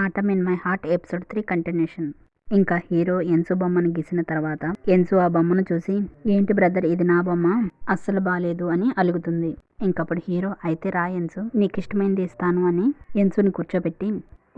Atom in my heart episode 3 continuation. ఇంకా hero ఎన్సు బొమ్మను గీసిన తర్వాత ఎన్సు ఆ బొమ్మను చూసి, ఏంటి బ్రదర్ ఇది నా బొమ్మ, అస్సలు బాలేదు అని అలుగుతుంది. ఇంకప్పుడు హీరో, అయితే రా ఎన్సు, నీకు ఇష్టమైంది ఇస్తాను అని ఎన్సుని కూర్చోబెట్టి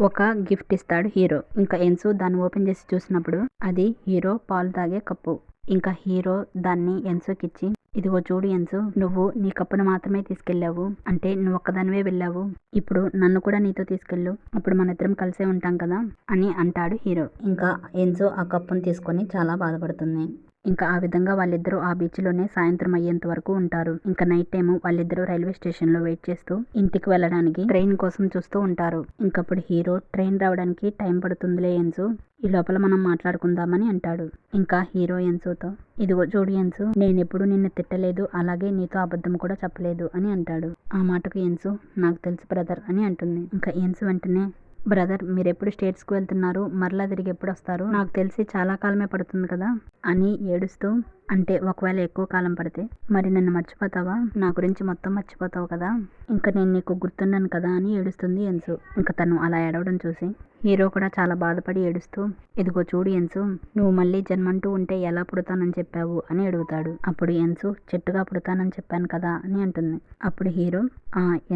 ఒక గిఫ్ట్ ఇస్తాడు హీరో. ఇంకా ఎన్సు దాన్ని ఓపెన్ చేసి చూసినప్పుడు అది హీరో పాలు తాగే కప్పు. ఇంకా హీరో దాన్ని ఎన్సుకిచ్చి, ఇదిగో చూడు ఎన్సు, నువ్వు నీ కప్పును మాత్రమే తీసుకెళ్ళావు, అంటే నువ్వు ఒక్కదానివే వెళ్ళావు, ఇప్పుడు నన్ను కూడా నీతో తీసుకెళ్ళు, అప్పుడు మన ఇద్దరం కలిసే ఉంటాం కదా అని అంటాడు హీరో. ఇంకా ఎన్సు ఆ కప్పును తీసుకొని చాలా బాధపడుతుంది. ఇంకా ఆ విధంగా వాళ్ళిద్దరూ ఆ బీచ్లోనే సాయంత్రం అయ్యేంత వరకు ఉంటారు. ఇంకా నైట్ టైం వాళ్ళిద్దరూ రైల్వే స్టేషన్లో వెయిట్ చేస్తూ ఇంటికి వెళ్ళడానికి ట్రైన్ కోసం చూస్తూ ఉంటారు. ఇంకప్పుడు హీరో, ట్రైన్ రావడానికి టైం పడుతుందిలే ఎన్సు, ఈ లోపల మనం మాట్లాడుకుందామని అంటాడు. ఇంకా హీరో ఎన్సుతో, ఇదిగో చూడు ఎన్సు, నేనెప్పుడు నిన్ను తిట్టలేదు, అలాగే నీతో అబద్ధం కూడా చెప్పలేదు అని అంటాడు. ఆ మాటకు ఎన్సు, నాకు తెలుసు బ్రదర్ అని అంటుంది. ఇంకా ఎన్సు వెంటనే, బ్రదర్ మీరెప్పుడు స్టేట్స్కి వెళ్తున్నారు, మరలా తిరిగి ఎప్పుడు వస్తారు, నాకు తెలిసి చాలా కాలమే పడుతుంది కదా అని ఏడుస్తూ, అంటే ఒకవేళ ఎక్కువ కాలం పడితే మరి నన్ను మర్చిపోతావా, నా గురించి మొత్తం మర్చిపోతావు కదా, ఇంకా నేను నీకు గుర్తున్నాను కదా అని ఏడుస్తుంది ఎన్సు. ఇంకా తను అలా ఏడవడం చూసి హీరో కూడా చాలా బాధపడి ఏడుస్తూ, ఇదిగో చూడు ఎన్సు, నువ్వు మళ్ళీ జన్మంటూ ఉంటే ఎలా పుడతానని చెప్పావు అని అడుగుతాడు. అప్పుడు ఎన్సు, చెట్టుగా పుడతానని చెప్పాను కదా అని అంటుంది. అప్పుడు హీరో,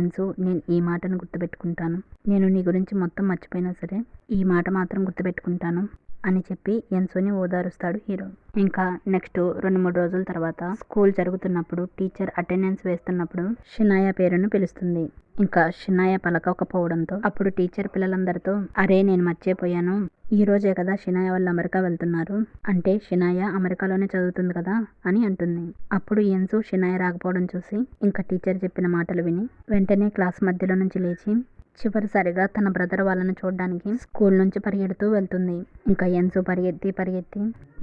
ఎన్సు, నేను ఈ మాటను గుర్తుపెట్టుకుంటాను, నేను నీ గురించి మొత్తం మర్చిపోయినా సరే ఈ మాట మాత్రం గుర్తుపెట్టుకుంటాను అని చెప్పి ఎన్సుని ఓదారుస్తాడు హీరో. ఇంకా నెక్స్ట్ 2-3 రోజుల తర్వాత స్కూల్ జరుగుతున్నప్పుడు టీచర్ అటెండెన్స్ వేస్తున్నప్పుడు షినాయ పేరును పిలుస్తుంది. ఇంకా షినాయ పలకకపోవడంతో అప్పుడు టీచర్ పిల్లలందరితో, అరే నేను మర్చిపోయాను, ఈ రోజే కదా షినాయ వాళ్ళు అమెరికా వెళ్తున్నారు, అంటే షినాయ అమెరికాలోనే చదువుతుంది కదా అని అంటుంది. అప్పుడు ఎన్సు షినాయ రాకపోవడం చూసి ఇంకా టీచర్ చెప్పిన మాటలు విని వెంటనే క్లాస్ మధ్యలో నుంచి లేచి చివరిసారిగా తన బ్రదర్ వాళ్ళని చూడడానికి స్కూల్ నుంచి పరిగెడుతూ వెళ్తుంది. ఇంకా ఎన్సు పరిగెత్తి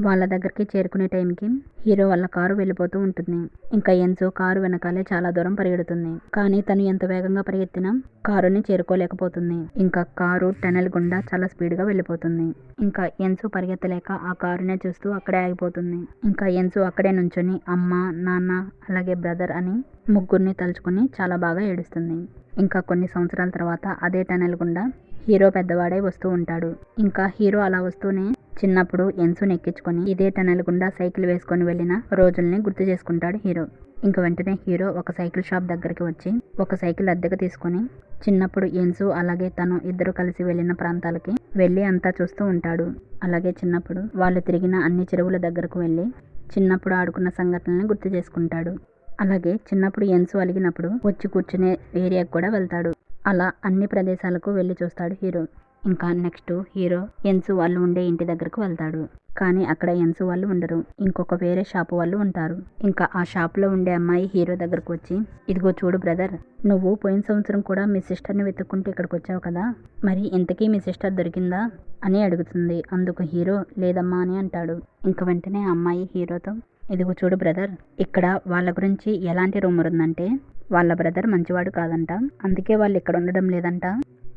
వాళ్ళ దగ్గరికి చేరుకునే టైంకి హీరో వాళ్ళ కారు వెళ్ళిపోతూ ఉంటుంది. ఇంకా ఎన్సు కారు వెనకాలే చాలా దూరం పరిగెడుతుంది. కానీ తను ఎంత వేగంగా పరిగెత్తినా కారుని చేరుకోలేకపోతుంది. ఇంకా కారు టనెల్ గుండా చాలా స్పీడ్గా వెళ్ళిపోతుంది. ఇంకా ఎన్సు పరిగెత్తలేక ఆ కారునే చూస్తూ అక్కడే ఆగిపోతుంది. ఇంకా ఎన్సు అక్కడే నుంచొని అమ్మ, నాన్న అలాగే బ్రదర్ అని ముగ్గురిని తలుచుకుని చాలా బాగా ఏడుస్తుంది. ఇంకా కొన్ని సంవత్సరాల తర్వాత అదే టనెల్ గుండా హీరో పెద్దవాడై వస్తూ ఉంటాడు. ఇంకా హీరో అలా వస్తూనే చిన్నప్పుడు ఎన్సుని ఎక్కించుకొని ఇదే టనెల్ గుండా సైకిల్ వేసుకొని వెళ్ళిన రోజుల్ని గుర్తు చేసుకుంటాడు హీరో. ఇంకా వెంటనే హీరో ఒక సైకిల్ షాప్ దగ్గరికి వచ్చి ఒక సైకిల్ అద్దెకు తీసుకొని చిన్నప్పుడు ఎన్సు అలాగే తను ఇద్దరు కలిసి వెళ్ళిన ప్రాంతాలకి వెళ్ళి అంతా చూస్తూ ఉంటాడు. అలాగే చిన్నప్పుడు వాళ్ళు తిరిగిన అన్ని చెరువుల దగ్గరకు వెళ్ళి చిన్నప్పుడు ఆడుకున్న సంఘటనల్ని గుర్తు చేసుకుంటాడు. అలాగే చిన్నప్పుడు ఎన్సు అలిగినప్పుడు వచ్చి కూర్చునే ఏరియాకి కూడా వెళ్తాడు. అలా అన్ని ప్రదేశాలకు వెళ్ళి చూస్తాడు హీరో. ఇంకా నెక్స్ట్ హీరో ఎన్సు వాళ్ళు ఉండే ఇంటి దగ్గరకు వెళ్తాడు. కానీ అక్కడ ఎన్సు వాళ్ళు ఉండరు, ఇంకొక వేరే షాపు వాళ్ళు ఉంటారు. ఇంకా ఆ షాపులో ఉండే అమ్మాయి హీరో దగ్గరకు వచ్చి, ఇదిగో చూడు బ్రదర్, నువ్వు పోయిన సంవత్సరం కూడా మీ సిస్టర్ని వెతుక్కుంటూ ఇక్కడికి వచ్చావు కదా, మరి ఇంతకీ మీ సిస్టర్ దొరికిందా అని అడుగుతుంది. అందుకు హీరో, లేదమ్మా అని అంటాడు. ఇంకా వెంటనే ఆ అమ్మాయి హీరోతో, ఇదిగో చూడు బ్రదర్, ఇక్కడ వాళ్ళ గురించి ఎలాంటి రూమర్ ఉందంటే వాళ్ళ బ్రదర్ మంచివాడు కాదంట, అందుకే వాళ్ళు ఇక్కడ ఉండడం లేదంట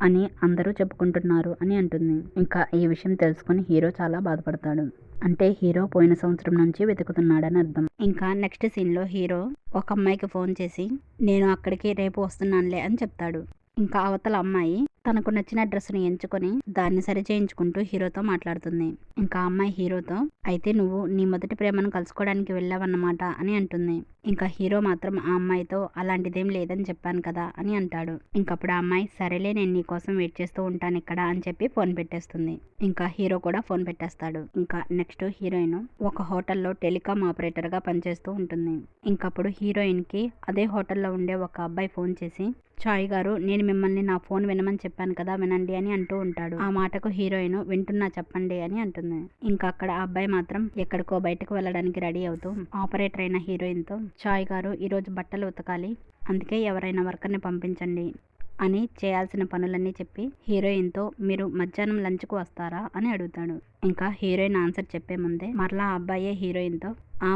అని అందరూ చెప్పుకుంటున్నారు అని అంటుంది. ఇంకా ఈ విషయం తెలుసుకుని హీరో చాలా బాధపడతాడు. అంటే హీరో పోయిన సంవత్సరం నుంచి వెతుకుతున్నాడని అర్థం. ఇంకా నెక్స్ట్ సీన్లో హీరో ఒక అమ్మాయికి ఫోన్ చేసి, నేను అక్కడికి రేపు వస్తున్నానులే అని చెప్తాడు. ఇంకా అవతల అమ్మాయి తనకు నచ్చిన డ్రెస్ని ఎంచుకొని దాన్ని సరి చేయించుకుంటూ హీరోతో మాట్లాడుతుంది. ఇంకా అమ్మాయి హీరోతో, అయితే నువ్వు నీ మొదటి ప్రేమను కలుసుకోవడానికి వెళ్ళావన్నమాట అని అంటుంది. ఇంకా హీరో మాత్రం ఆ అమ్మాయితో, అలాంటిదేం లేదని చెప్పాను కదా అని అంటాడు. ఇంకప్పుడు ఆ అమ్మాయి, సరేలే నేను నీ కోసం వెయిట్ చేస్తూ ఉంటాను ఇక్కడ అని చెప్పి ఫోన్ పెట్టేస్తుంది. ఇంకా హీరో కూడా ఫోన్ పెట్టేస్తాడు. ఇంకా నెక్స్ట్ హీరోయిన్ ఒక హోటల్లో టెలికాం ఆపరేటర్గా పనిచేస్తూ ఉంటుంది. ఇంకప్పుడు హీరోయిన్కి అదే హోటల్లో ఉండే ఒక అబ్బాయి ఫోన్ చేసి, చాయ్ గారు, నేను మిమ్మల్ని నా ఫోన్ వినమని చెప్పాను కదా, వినండి అని అంటూ ఉంటాడు. ఆ మాటకు హీరోయిన్, వింటున్నా చెప్పండి అని అంటుంది. ఇంకా అక్కడ ఆ అబ్బాయి మాత్రం ఎక్కడికో బయటకు వెళ్ళడానికి రెడీ అవుతూ ఆపరేటర్ అయిన హీరోయిన్తో, చాయ్ గారు, ఈరోజు బట్టలు ఉతకాలి, అందుకే ఎవరైనా వర్కర్ని పంపించండి అని చేయాల్సిన పనులన్నీ చెప్పి హీరోయిన్తో, మీరు మధ్యాహ్నం లంచ్కు వస్తారా అని అడుగుతాడు. ఇంకా హీరోయిన్ ఆన్సర్ చెప్పే ముందే మరలా ఆ అబ్బాయే హీరోయిన్తో,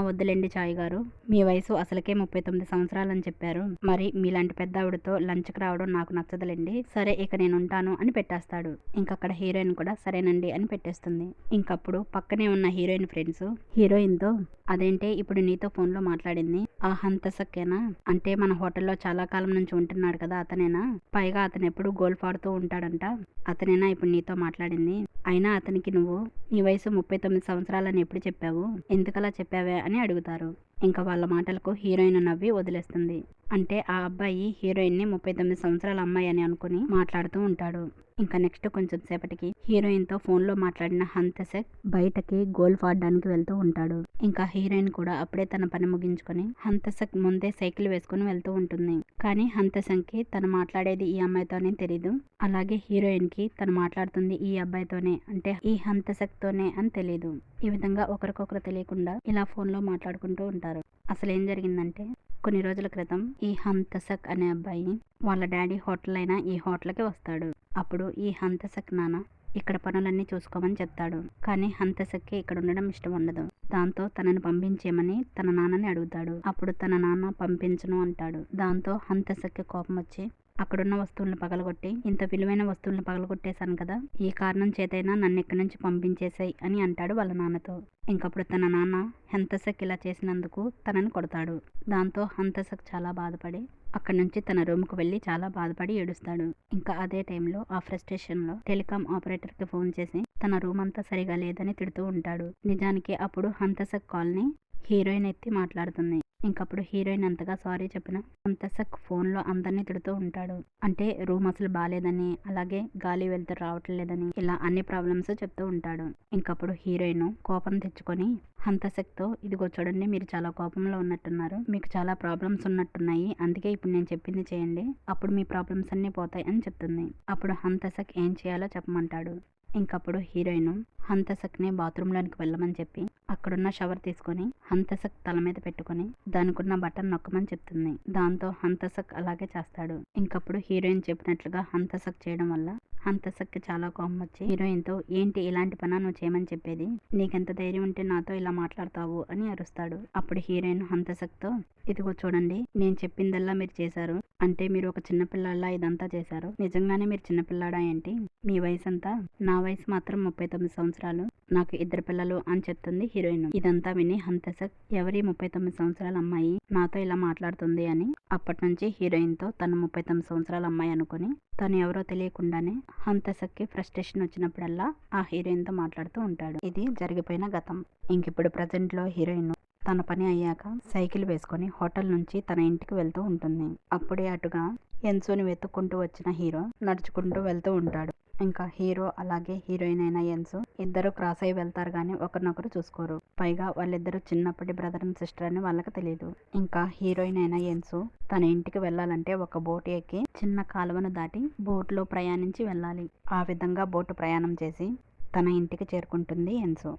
వద్దులేండి చాయ్ గారు, మీ వయసు అసలుకే 39 సంవత్సరాలని చెప్పారు, మరి మీలాంటి పెద్ద ఆవిడతో లంచ్కి రావడం నాకు నచ్చదులేండి, సరే ఇక నేను ఉంటాను అని పెట్టేస్తాడు. ఇంకక్కడ హీరోయిన్ కూడా సరేనండి అని పెట్టేస్తుంది. ఇంకప్పుడు పక్కనే ఉన్న హీరోయిన్ ఫ్రెండ్స్ హీరోయిన్తో, అదేంటే ఇప్పుడు నీతో ఫోన్లో మాట్లాడింది ఆ హంతసక్కేనా, అంటే మన హోటల్లో చాలా కాలం నుంచి ఉంటున్నాడు కదా అతనేనా, పైగా అతను ఎప్పుడు గోల్ఫ్ ఆడుతూ ఉంటాడంట, అతనేనా ఇప్పుడు నీతో మాట్లాడింది, అయినా అతనికి నువ్వు నీ వయసు 39 సంవత్సరాలని ఎప్పుడు చెప్పావు, ఎందుకలా చెప్పావే అని అడుగుతారు. ఇంకా వాళ్ళ మాటలకు హీరోయిన్ నవ్వి వదిలేస్తుంది. అంటే ఆ అబ్బాయి హీరోయిన్ని 39 సంవత్సరాల అమ్మాయి అని అనుకుని మాట్లాడుతూ ఉంటాడు. ఇంకా నెక్స్ట్ కొంచెం సేపటికి హీరోయిన్తో ఫోన్లో మాట్లాడిన హంతసక్ బయటకి గోల్ఫ్ ఆడడానికి వెళ్తూ ఉంటాడు. ఇంకా హీరోయిన్ కూడా అప్పుడే తన పని ముగించుకొని హంతసక్ ముందే సైకిల్ వేసుకుని వెళ్తూ ఉంటుంది. కానీ హంతసక్కి తను మాట్లాడేది ఈ అమ్మాయితోనే తెలీదు, అలాగే హీరోయిన్ కి తను మాట్లాడుతుంది ఈ అబ్బాయితోనే, అంటే ఈ హంతసక్ తోనే అని తెలీదు. ఈ విధంగా ఒకరికొకరు తెలియకుండా ఇలా ఫోన్లో మాట్లాడుకుంటూ ఉంటారు. అసలు ఏం జరిగిందంటే, కొన్ని రోజుల క్రితం ఈ హంతసక్ అనే అబ్బాయి వాళ్ళ డాడీ హోటల్ అయిన ఈ హోటల్కి వస్తాడు. అప్పుడు ఈ హంతసక్ నాన్న ఇక్కడ పనులన్నీ చూసుకోమని చెప్తాడు. కానీ హంతసక్కి ఇక్కడ ఉండడం ఇష్టం ఉండదు. దాంతో తనని పంపించేయమని తన నాన్నని అడుగుతాడు. అప్పుడు తన నాన్న పంపించను అంటాడు. దాంతో హంతసక్కి కోపం వచ్చి అక్కడున్న వస్తువులను పగలగొట్టి, ఇంత విలువైన వస్తువులను పగలగొట్టేశాను కదా, ఈ కారణం చేతైనా నన్ను ఇక్కడి నుంచి పంపించేసాయి అని అంటాడు వాళ్ళ నాన్నతో. ఇంకప్పుడు తన నాన్న హంతసక్ ఇలా చేసినందుకు తనని కొడతాడు. దాంతో హంతసక్ చాలా బాధపడి అక్కడి నుంచి తన రూమ్కు వెళ్ళి చాలా బాధపడి ఏడుస్తాడు. ఇంకా అదే టైంలో ఆ ఫ్రస్ట్రేషన్లో టెలికాం ఆపరేటర్కి ఫోన్ చేసి తన రూమ్ అంతా సరిగా లేదని తిడుతూ ఉంటాడు. నిజానికి అప్పుడు హంతసక్ కాల్ని హీరోయిన్ ఎత్తి మాట్లాడుతుంది. ఇంకప్పుడు హీరోయిన్ అంతగా సారీ చెప్పిన హంతసక్ ఫోన్లో అందరినీ తిడుతూ ఉంటాడు. అంటే రూమ్ అసలు బాగాలేదని, అలాగే గాలి వెళ్తూ రావట్లేదని, ఇలా అన్ని ప్రాబ్లమ్స్ చెప్తూ ఉంటాడు. ఇంకప్పుడు హీరోయిన్ కోపం తెచ్చుకొని హంతసక్తో, ఇదిగో చూడండి, మీరు చాలా కోపంలో ఉన్నట్టున్నారు, మీకు చాలా ప్రాబ్లమ్స్ ఉన్నట్టున్నాయి, అందుకే ఇప్పుడు నేను చెప్పింది చేయండి, అప్పుడు మీ ప్రాబ్లమ్స్ అన్నీ పోతాయి అని చెప్తుంది. అప్పుడు హంతసక్ ఏం చేయాలో చెప్పమంటాడు. ఇంకప్పుడు హీరోయిన్ హంతసక్ని బాత్రూంలోనికి వెళ్ళమని చెప్పి అక్కడున్న షవర్ తీసుకొని హంతసక్ తల మీద పెట్టుకొని దానికున్న బటన్ నొక్కమని చెప్తుంది. దాంతో హంతసక్ అలాగే చేస్తాడు. ఇంకప్పుడు హీరోయిన్ చెప్పినట్లుగా హంతసక్ చేయడం వల్ల హంతసక్కి చాలా కోపం వచ్చి హీరోయిన్తో, ఏంటి ఇలాంటి పని నువ్వు చేయమని చెప్పేది, నీకెంత ధైర్యం ఉంటే నాతో ఇలా మాట్లాడతావు అని అరుస్తాడు. అప్పుడు హీరోయిన్ హంతసక్తో, ఇదిగో చూడండి, నేను చెప్పిందల్లా మీరు చేశారు, అంటే మీరు ఒక చిన్నపిల్లాడిలా ఇదంతా చేశారు, నిజంగానే మీరు చిన్నపిల్లాడా ఏంటి, మీ వయసు అంతా, నా వయసు మాత్రం 39 సంవత్సరాలు, నాకు 2 పిల్లలు అని చెప్తుంది హీరోయిన్. ఇదంతా విని హంతసక్, ఎవరి 39 సంవత్సరాల అమ్మాయి నాతో ఇలా మాట్లాడుతుంది అని అప్పటి నుంచి హీరోయిన్తో తను 39 సంవత్సరాల అమ్మాయి అనుకుని తను ఎవరో తెలియకుండానే హంతసక్కి ఫ్రస్ట్రేషన్ వచ్చినప్పుడల్లా ఆ హీరోయిన్తో మాట్లాడుతూ ఉంటాడు. ఇది జరిగిపోయిన గతం. ఇంకిప్పుడు ప్రజెంట్లో హీరోయిన్ తన పని అయ్యాక సైకిల్ వేసుకొని హోటల్ నుంచి తన ఇంటికి వెళ్తూ ఉంటుంది. అప్పుడే అటుగా ఎన్సోని వెతుక్కుంటూ వచ్చిన హీరో నడుచుకుంటూ వెళ్తూ ఉంటాడు. ఇంకా హీరో అలాగే హీరోయిన్ అయిన ఎన్సో ఇద్దరు క్రాస్ అయి వెళ్తారు కానీ ఒకరినొకరు చూసుకోరు. పైగా వాళ్ళిద్దరు చిన్నప్పటి బ్రదర్ అండ్ సిస్టర్ అని వాళ్ళకి తెలియదు. ఇంకా హీరోయిన్ అయిన ఎన్సో తన ఇంటికి వెళ్ళాలంటే ఒక బోట్ ఎక్కి చిన్న కాలువను దాటి బోట్లో ప్రయాణించి వెళ్ళాలి. ఆ విధంగా బోటు ప్రయాణం చేసి తన ఇంటికి చేరుకుంటుంది ఎన్సో.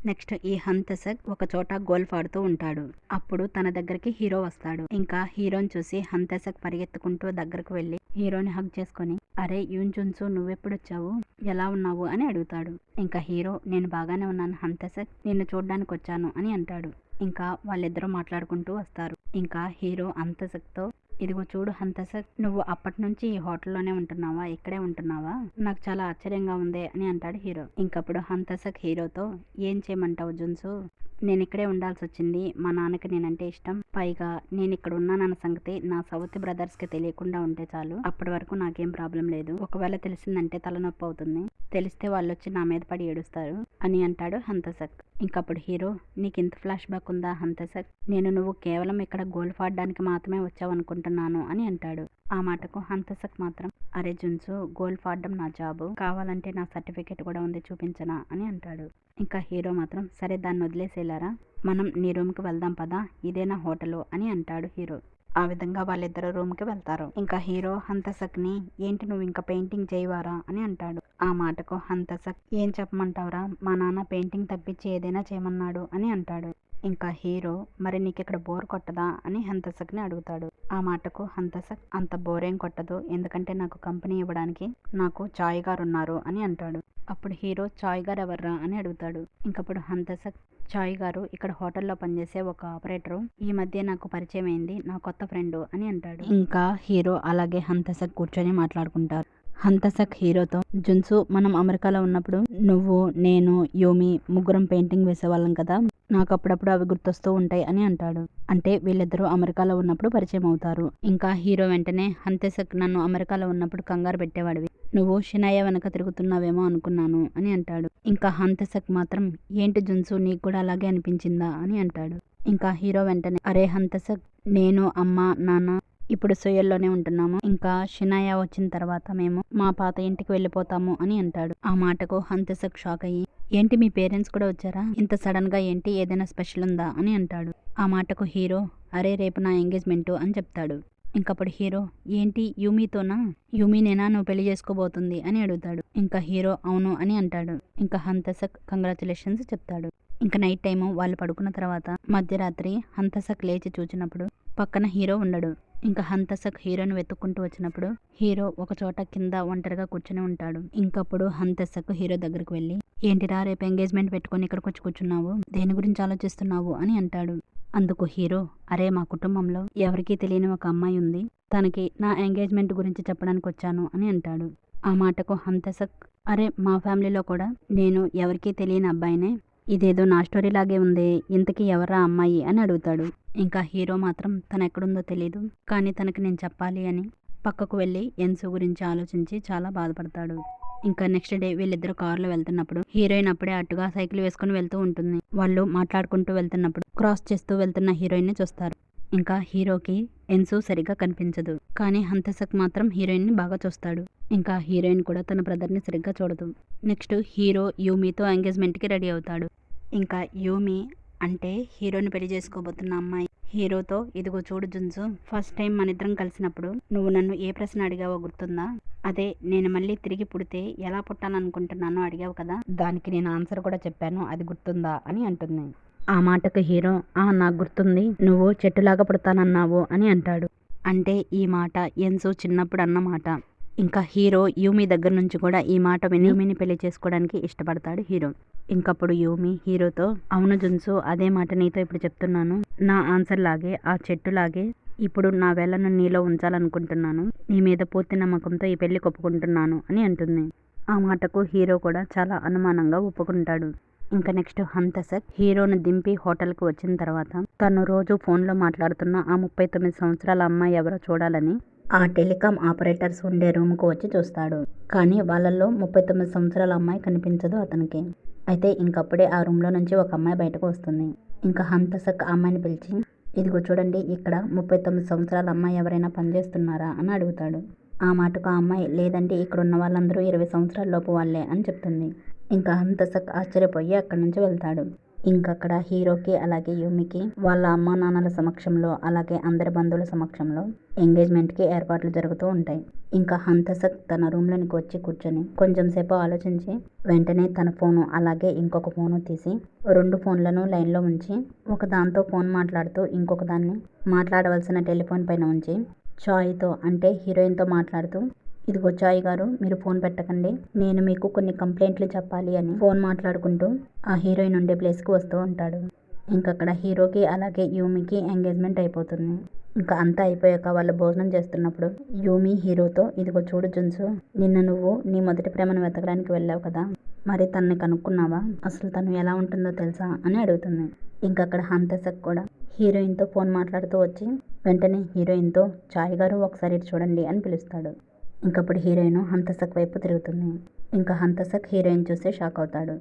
నెక్స్ట్ ఈ హంతసక్ ఒక చోట గోల్ఫ్ ఆడుతూ ఉంటాడు. అప్పుడు తన దగ్గరికి హీరో వస్తాడు. ఇంకా హీరోని చూసి హంతసక్ పరిగెత్తుకుంటూ దగ్గరకు వెళ్ళి హీరోని హగ్ చేసుకొని, అరే యూన్జున్సు, నువ్వెప్పుడొచ్చావు, ఎలా ఉన్నావు అని అడుగుతాడు. ఇంకా హీరో, నేను బాగానే ఉన్నాను హంతసక్, నిన్ను చూడ్డానికి వచ్చాను అని అంటాడు. ఇంకా వాళ్ళిద్దరూ మాట్లాడుకుంటూ వస్తారు. ఇంకా హీరో హంతసక్తో, ఇదిగో చూడు హంతసక్, నువ్వు అప్పటి నుంచి ఈ హోటల్లోనే ఉంటున్నావా, ఇక్కడే ఉంటున్నావా, నాకు చాలా ఆశ్చర్యంగా ఉంది అని అంటాడు హీరో. ఇంకప్పుడు హంతసక్ హీరోతో, ఏం చేయమంటావు జున్సు, నేను ఇక్కడే ఉండాల్సి వచ్చింది, మా నాన్నకి నేనంటే ఇష్టం, పైగా నేను ఇక్కడ ఉన్నానన్న సంగతి నా సౌత్ బ్రదర్స్కి తెలియకుండా ఉంటే చాలు, అప్పటి వరకు నాకేం ప్రాబ్లం లేదు, ఒకవేళ తెలిసిందంటే తలనొప్పి అవుతుంది, తెలిస్తే వాళ్ళు వచ్చి నా మీద పడి ఏడుస్తారు అని అంటాడు హంతసక్. ఇంకప్పుడు హీరో, నీకు ఇంత ఫ్లాష్ బ్యాక్ ఉందా హంతసక్, నువ్వు కేవలం ఇక్కడ గోల్ఫ్ ఆడడానికి మాత్రమే వచ్చావు అనుకుంటున్నాను అని అంటాడు. ఆ మాటకు హంతసక్ మాత్రం, అరే జున్సు, గోల్ఫ్ ఆడడం నా జాబు, కావాలంటే నా సర్టిఫికేట్ కూడా ఉంది చూపించనా అని అంటాడు. ఇంకా హీరో మాత్రం, సరే దాన్ని వదిలేసేలారా, మనం నీ రూమ్కి వెళ్దాం పదా, ఇదేనా హోటలు అని అంటాడు హీరో. ఆ విధంగా వాళ్ళిద్దరు రూమ్కి వెళ్తారు. ఇంకా హీరో హంతసక్ని, ఏంటి నువ్వు ఇంకా పెయింటింగ్ చేయవారా అని అంటాడు. ఆ మాటకు హంతసక్, ఏం చెప్పమంటావురా, మా నాన్న పెయింటింగ్ తప్పించి ఏదైనా చేయమన్నాడు అని అంటాడు. ఇంకా హీరో మరి నీకిక్కడ బోర్ కొట్టదా అని హంతసక్ని అడుగుతాడు. ఆ మాటకు హంతసక్ అంత బోరేం కొట్టదు, ఎందుకంటే నాకు కంపెనీ ఇవ్వడానికి నాకు చాయ్ గారు ఉన్నారు అని అంటాడు. అప్పుడు హీరో చాయ్ గారు ఎవర్రా అని అడుగుతాడు. ఇంకప్పుడు హంతసక్ చాయ్ గారు ఇక్కడ హోటల్లో పనిచేసే ఒక ఆపరేటరు, ఈ మధ్య నాకు పరిచయం అయింది, నా కొత్త ఫ్రెండు అని అంటాడు. ఇంకా హీరో అలాగే హంతసక్ కూర్చొని మాట్లాడుకుంటారు. హంతసక్ హీరోతో, జున్సు మనం అమెరికాలో ఉన్నప్పుడు నువ్వు నేను యూమి ముగ్గురం పెయింటింగ్ వేసేవాళ్ళం కదా, నాకు అప్పుడప్పుడు అవి గుర్తొస్తూ ఉంటాయి అని అంటాడు. అంటే వీళ్ళిద్దరూ అమెరికాలో ఉన్నప్పుడు పరిచయం అవుతారు. ఇంకా హీరో వెంటనే, హంతసక్ నన్ను అమెరికాలో ఉన్నప్పుడు కంగారు పెట్టేవాడివి, నువ్వు షినాయ వెనక తిరుగుతున్నావేమో అనుకున్నాను అని అంటాడు. ఇంకా హంతసక్ మాత్రం, ఏంటి జున్సు నీకు కూడా అలాగే అనిపించిందా అని అంటాడు. ఇంకా హీరో వెంటనే, అరే హంతసక్, నేను అమ్మ నాన్న ఇప్పుడు సొయల్లోనే ఉంటున్నాము, ఇంకా షినాయ వచ్చిన తర్వాత మేము మా పాత ఇంటికి వెళ్ళిపోతాము అని అంటాడు. ఆ మాటకు హంతసక్ షాక్ అయ్యి, ఏంటి మీ పేరెంట్స్ కూడా వచ్చారా, ఇంత సడన్ గా ఏంటి, ఏదైనా స్పెషల్ ఉందా అని అంటాడు. ఆ మాటకు హీరో, అరే రేపు నా ఎంగేజ్మెంట్ అని చెప్తాడు. ఇంకప్పుడు హీరో, ఏంటి యూమీతోనా, యూమీనేనా నువ్వు పెళ్లి చేసుకోబోతుంది అని అడుగుతాడు. ఇంకా హీరో అవును అని అంటాడు. ఇంకా హంతసక్ కంగ్రాచులేషన్స్ చెప్తాడు. ఇంకా నైట్ టైము వాళ్ళు పడుకున్న తర్వాత మధ్యరాత్రి హంతసక్ లేచి చూచినప్పుడు పక్కన హీరో ఉండడు. ఇంకా హంతసక్ హీరోని వెతుక్కుంటూ వచ్చినప్పుడు హీరో ఒక చోట కింద ఒంటరిగా కూర్చొని ఉంటాడు. ఇంకప్పుడు హంతసక్ హీరో దగ్గరకు వెళ్ళి, ఏంటిరా రేపు ఎంగేజ్మెంట్ పెట్టుకొని ఇక్కడికి వచ్చి కూర్చున్నావు, దేని గురించి ఆలోచిస్తున్నావు అని అంటాడు. అందుకు హీరో, అరే మా కుటుంబంలో ఎవరికీ తెలియని ఒక అమ్మాయి ఉంది, తనకి నా ఎంగేజ్మెంట్ గురించి చెప్పడానికి వచ్చాను అని అంటాడు. ఆ మాటకు హంతసక్, అరే మా ఫ్యామిలీలో కూడా నేను ఎవరికీ తెలియని అబ్బాయినే, ఇదేదో నా స్టోరీ లాగే ఉంది, ఇంతకీ ఎవరా అమ్మాయి అని అడుగుతాడు. ఇంకా హీరో మాత్రం తను ఎక్కడుందో తెలీదు, కానీ తనకి నేను చెప్పాలి అని పక్కకు వెళ్ళి ఎన్సు గురించి ఆలోచించి చాలా బాధపడతాడు. ఇంకా నెక్స్ట్ డే వీళ్ళిద్దరు కారులో వెళ్తున్నప్పుడు హీరోయిన్ అప్పుడే అటుగా సైకిల్ వేసుకుని వెళ్తూ ఉంటుంది. వాళ్ళు మాట్లాడుకుంటూ వెళ్తున్నప్పుడు క్రాస్ చేస్తూ వెళ్తున్న హీరోయిన్ ని చూస్తారు. ఇంకా హీరోకి ఎన్సు సరిగ్గా కనిపించదు, కానీ హంతసక్ మాత్రం హీరోయిన్ ని బాగా చూస్తాడు. ఇంకా హీరోయిన్ కూడా తన బ్రదర్ ని సరిగ్గా చూడదు. నెక్స్ట్ హీరో యూమితో ఎంగేజ్మెంట్ కి రెడీ అవుతాడు. ఇంకా యూమి అంటే హీరోని పెళ్లి చేసుకోబోతున్న అమ్మాయి హీరోతో, ఇదిగో చూడు జున్సు, ఫస్ట్ టైం మన ఇద్దరం కలిసినప్పుడు నువ్వు నన్ను ఏ ప్రశ్న అడిగావో గుర్తుందా, అదే నేను మళ్ళీ తిరిగి పుడితే ఎలా పుట్టాలనుకుంటున్నానో అడిగావు కదా, దానికి నేను ఆన్సర్ కూడా చెప్పాను, అది గుర్తుందా అని అంటుంది. ఆ మాటకు హీరో, నాకు గుర్తుంది, నువ్వు చెట్టులాగా పుడతానన్నావు అని అంటాడు. అంటే ఈ మాట ఎన్సు చిన్నప్పుడు అన్నమాట. ఇంకా హీరో యూమి దగ్గర నుంచి కూడా ఈ మాట విని యూమిని పెళ్లి చేసుకోవడానికి ఇష్టపడతాడు హీరో. ఇంకప్పుడు యూమి హీరోతో, అవును జున్సు, అదే మాట నీతో ఇప్పుడు చెప్తున్నాను, నా ఆన్సర్ లాగే ఆ చెట్టులాగే ఇప్పుడు నా వేళ్ళను నీలో ఉంచాలనుకుంటున్నాను, నీ మీద పూర్తి నమ్మకంతో ఈ పెళ్లి ఒప్పుకుంటున్నాను అని అంటుంది. ఆ మాటకు హీరో కూడా చాలా అనుమానంగా ఒప్పుకుంటాడు. ఇంకా నెక్స్ట్ హంతసక్ హీరోను దింపి హోటల్కి వచ్చిన తర్వాత తను రోజు ఫోన్లో మాట్లాడుతున్న ఆ 39 సంవత్సరాల అమ్మాయి ఎవరో చూడాలని ఆ టెలికాం ఆపరేటర్స్ ఉండే రూమ్కు వచ్చి చూస్తాడు. కానీ వాళ్ళల్లో 39 సంవత్సరాల అమ్మాయి కనిపించదు అతనికి. అయితే ఇంకప్పుడే ఆ రూమ్లో నుంచి ఒక అమ్మాయి బయటకు వస్తుంది. ఇంకా హంతసక్ ఆ అమ్మాయిని పిలిచి, ఇదిగో చూడండి, ఇక్కడ 39 సంవత్సరాల అమ్మాయి ఎవరైనా పనిచేస్తున్నారా అని అడుగుతాడు. ఆ మాటకు ఆ అమ్మాయి, లేదంటే ఇక్కడ ఉన్న వాళ్ళందరూ 20 సంవత్సరాల లోపు వాళ్ళే అని చెప్తుంది. ఇంకా హంతసక్ ఆశ్చర్యపోయి అక్కడి నుంచి వెళ్తాడు. ఇంకక్కడ హీరోకి అలాగే యూమికి వాళ్ళ అమ్మా నాన్నల సమక్షంలో అలాగే అందరి బంధువుల సమక్షంలో ఎంగేజ్మెంట్కి ఏర్పాట్లు జరుగుతూ ఉంటాయి. ఇంకా హంతసక్ తన రూమ్లోనికి వచ్చి కూర్చొని కొంచెం సేపు ఆలోచించి వెంటనే తన ఫోను అలాగే ఇంకొక ఫోను తీసి 2 ఫోన్లను లైన్లో ఉంచి ఒక దాంతో ఫోన్ మాట్లాడుతూ ఇంకొక దాన్ని మాట్లాడవలసిన టెలిఫోన్ పైన ఉంచి చాయ్తో అంటే హీరోయిన్తో మాట్లాడుతూ, ఇదిగో చాయ్ గారు, మీరు ఫోన్ పెట్టకండి, నేను మీకు కొన్ని కంప్లైంట్లు చెప్పాలి అని ఫోన్ మాట్లాడుకుంటూ ఆ హీరోయిన్ ఉండే ప్లేస్కి వస్తూ ఉంటాడు. ఇంకక్కడ హీరోకి అలాగే యూమికి ఎంగేజ్మెంట్ అయిపోతుంది. ఇంకా అంతా అయిపోయాక వాళ్ళు భోజనం చేస్తున్నప్పుడు యూమి హీరోతో, ఇదిగో చూడు జున్సు, నిన్న నువ్వు నీ మొదటి ప్రేమను వెతకడానికి వెళ్ళావు కదా, మరి తనని కనుక్కున్నావా, అసలు తను ఎలా ఉంటుందో తెలుసా అని అడుగుతుంది. ఇంకక్కడ హంతసక్ కూడా హీరోయిన్తో ఫోన్ మాట్లాడుతూ వచ్చి వెంటనే హీరోయిన్తో, చాయ్ గారు ఒకసారి ఇటు చూడండి అని పిలుస్తాడు. ఇంకప్పుడు హీరోయిన్ హంతసక్ వైపు తిరుగుతుంది. ఇంకా హంతసక్ హీరోయిన్ చూస్తే షాక్ అవుతాడు.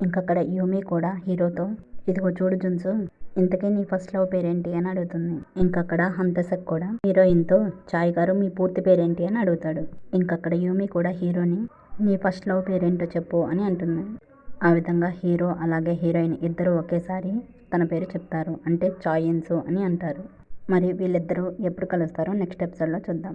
ఇంకక్కడ యూమి కూడా హీరోతో, ఇదిగో చూడు జున్సు, ఇంతకీ నీ ఫస్ట్ లవ్ పేరేంటి అని అడుగుతుంది. ఇంకక్కడ హంతసక్ కూడా హీరోయిన్తో, చాయ్ గారు మీ పూర్తి పేరేంటి అని అడుగుతాడు. ఇంకక్కడ యూమి కూడా హీరోని, నీ ఫస్ట్ లవ్ పేరేంటో చెప్పు అని అంటుంది. ఆ విధంగా హీరో అలాగే హీరోయిన్ ఇద్దరు ఒకేసారి తన పేరు చెప్తారు, అంటే చాయ్ ఎన్సు అని అంటారు. మరి వీళ్ళిద్దరూ ఎప్పుడు కలుస్తారో నెక్స్ట్ ఎపిసోడ్లో చూద్దాం.